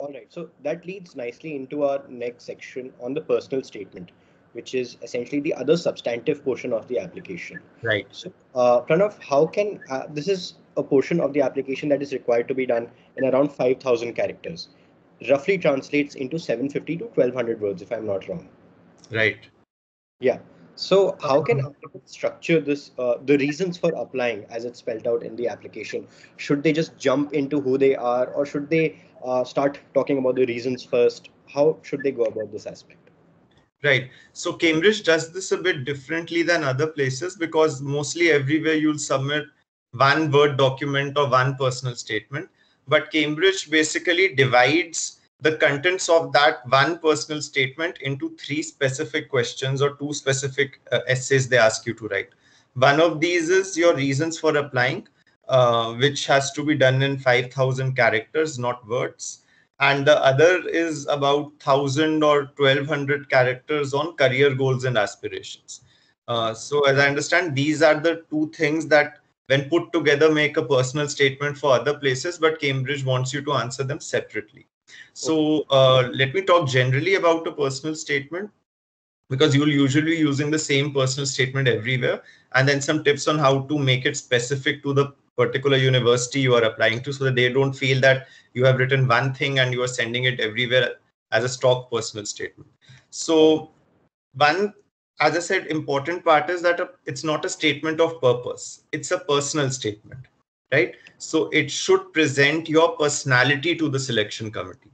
All right, so that leads nicely into our next section on the personal statement, which is essentially the other substantive portion of the application. Right. So, Pranav, how can this is a portion of the application that is required to be done in around 5,000 characters, roughly translates into 750 to 1,200 words, if I'm not wrong. Right. Yeah. So how can applicants structure this, the reasons for applying as it's spelled out in the application? Should they just jump into who they are, or should they start talking about the reasons first? How should they go about this aspect? Right. So Cambridge does this a bit differently than other places because mostly everywhere you'll submit one Word document or one personal statement. But Cambridge basically divides the contents of that one personal statement into three specific questions or two specific essays they ask you to write. One of these is your reasons for applying, which has to be done in 5,000 characters, not words, and the other is about 1,000 or 1,200 characters on career goals and aspirations. So as I understand, these are the two things that when put together make a personal statement for other places, but Cambridge wants you to answer them separately. Okay. So let me talk generally about a personal statement, because you'll usually be using the same personal statement everywhere, and then some tips on how to make it specific to the particular university you are applying to, so that they don't feel that you have written one thing and you are sending it everywhere as a stock personal statement. All right. So one, as I said, important part is that it's not a statement of purpose, it's a personal statement, right? So it should present your personality to the selection committee.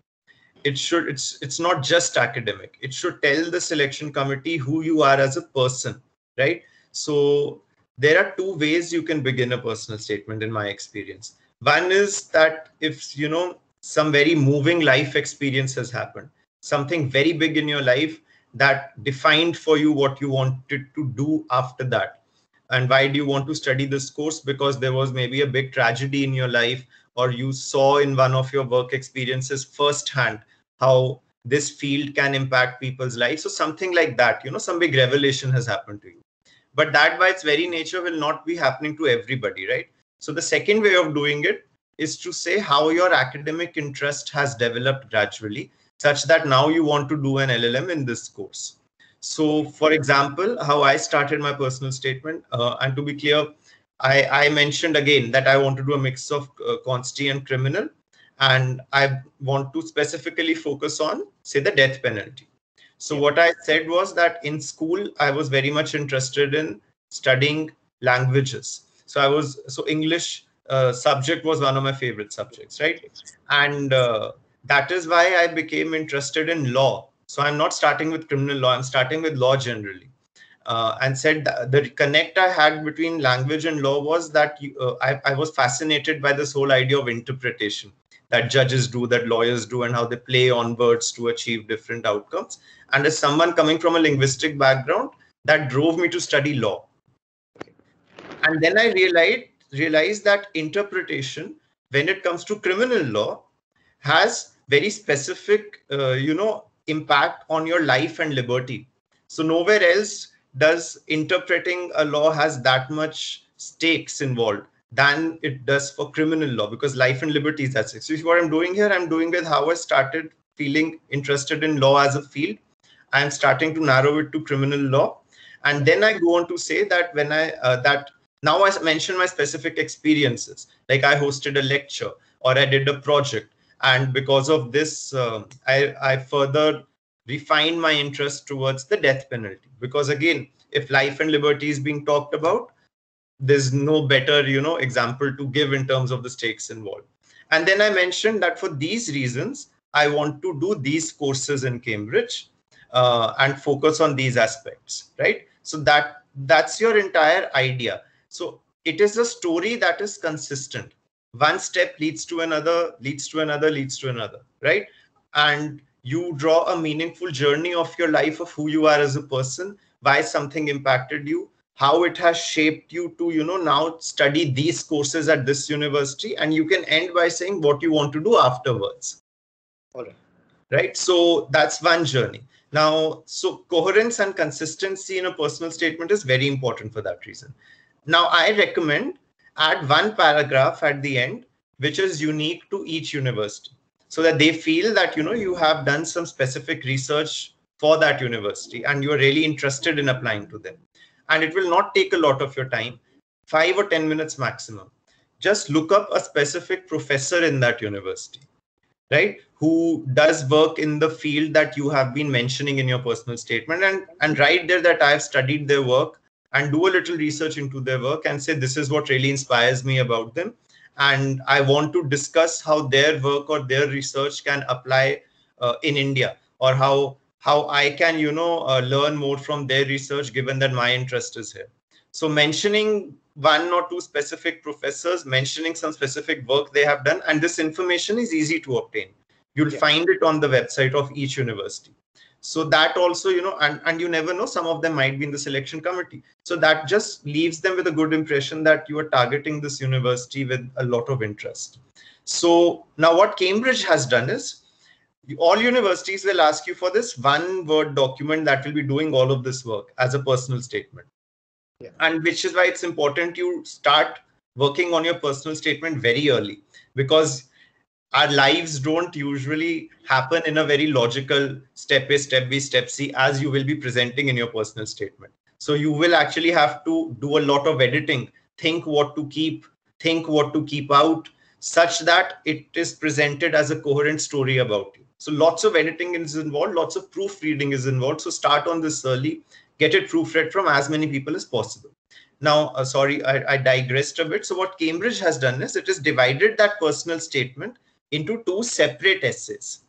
It's not just academic, it should tell the selection committee who you are as a person, right? So there are two ways you can begin a personal statement in my experience. One is that if some very moving life experience has happened, something very big in your life that defined for you what you wanted to do after that, and why do you want to study this course, because there was maybe a big tragedy in your life, or you saw in one of your work experiences firsthand how this field can impact people's lives. So something like that, some big revelation has happened to you. But that by its very nature will not be happening to everybody, right? So the second way of doing it is to say how your academic interest has developed gradually, such that now you want to do an LLM in this course. So, Okay. for example, how I started my personal statement, and to be clear, I mentioned again that I want to do a mix of consti and criminal, and I want to specifically focus on, say, the death penalty. So Yeah. what I said was that in school, I was very much interested in studying languages. So English subject was one of my favorite subjects, right? And that is why I became interested in law. So I'm not starting with criminal law, I'm starting with law generally. And said that the connect I had between language and law was that I was fascinated by this whole idea of interpretation that judges do, that lawyers do, and how they play on words to achieve different outcomes. And as someone coming from a linguistic background, that drove me to study law. Okay. And then I realized that interpretation, when it comes to criminal law, has very specific, impact on your life and liberty. So nowhere else does interpreting a law has that much stakes involved than it does for criminal law, because life and liberty is at stake. So what I'm doing here, I'm doing with how I started feeling interested in law as a field. I'm starting to narrow it to criminal law. And then I go on to say that that now I mention my specific experiences, like I hosted a lecture or I did a project. And because of this, I further refined my interest towards the death penalty. Because again, if life and liberty is being talked about, there's no better, example to give in terms of the stakes involved. And then I mentioned that for these reasons, I want to do these courses in Cambridge and focus on these aspects, right? So that's your entire idea. So it is a story that is consistent. One step leads to another, leads to another, leads to another, right? And you draw a meaningful journey of your life, of who you are as a person, why something impacted you, how it has shaped you to now study these courses at this university, and you can end by saying what you want to do afterwards, All right. right? So that's one journey. Now, so coherence and consistency in a personal statement is very important for that reason. Now I recommend add one paragraph at the end which is unique to each university. so that they feel that, you have done some specific research for that university and you are really interested in applying to them. And it will not take a lot of your time, 5 or 10 minutes maximum. Just look up a specific professor in that university, right, who does work in the field that you have been mentioning in your personal statement, and write there that I have studied their work, and do a little research into their work and say, this is what really inspires me about them, and I want to discuss how their work or their research can apply in India, or how I can learn more from their research, given that my interest is here. So mentioning one or two specific professors, mentioning some specific work they have done, and this information is easy to obtain. You'll find it on the website of each university. So that also, and you never know, some of them might be in the selection committee. So that just leaves them with a good impression that you are targeting this university with a lot of interest. So now what Cambridge has done is, all universities will ask you for this one Word document that will be doing all of this work as a personal statement. And which is why it's important you start working on your personal statement very early, because our lives don't usually happen in a very logical step by step C, as you will be presenting in your personal statement. So you will actually have to do a lot of editing, think what to keep, think what to keep out, such that it is presented as a coherent story about you. So lots of editing is involved, lots of proofreading is involved. So start on this early, get it proofread from as many people as possible. Now, sorry, I digressed a bit. So what Cambridge has done is, it has divided that personal statement into two separate essays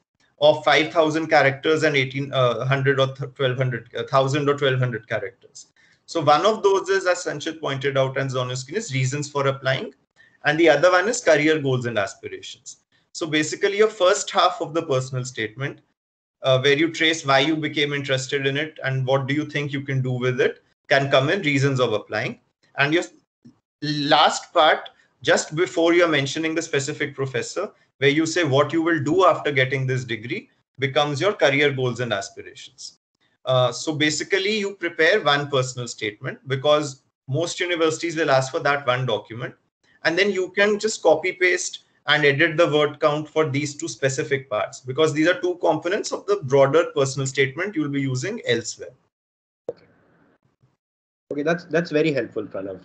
of 5,000 characters and 1,800 or 1,200, 1,000 or 1,200 characters. So one of those is, as Sanchit pointed out and on your screen, is reasons for applying. And the other one is career goals and aspirations. So basically your first half of the personal statement, where you trace why you became interested in it and what do you think you can do with it, can come in reasons of applying. And your last part, just before you're mentioning the specific professor, where you say what you will do after getting this degree, becomes your career goals and aspirations. So basically you prepare one personal statement, because most universities will ask for that one document, and then you can just copy paste and edit the word count for these two specific parts, because these are two components of the broader personal statement you will be using elsewhere. Okay, that's very helpful, Pranav.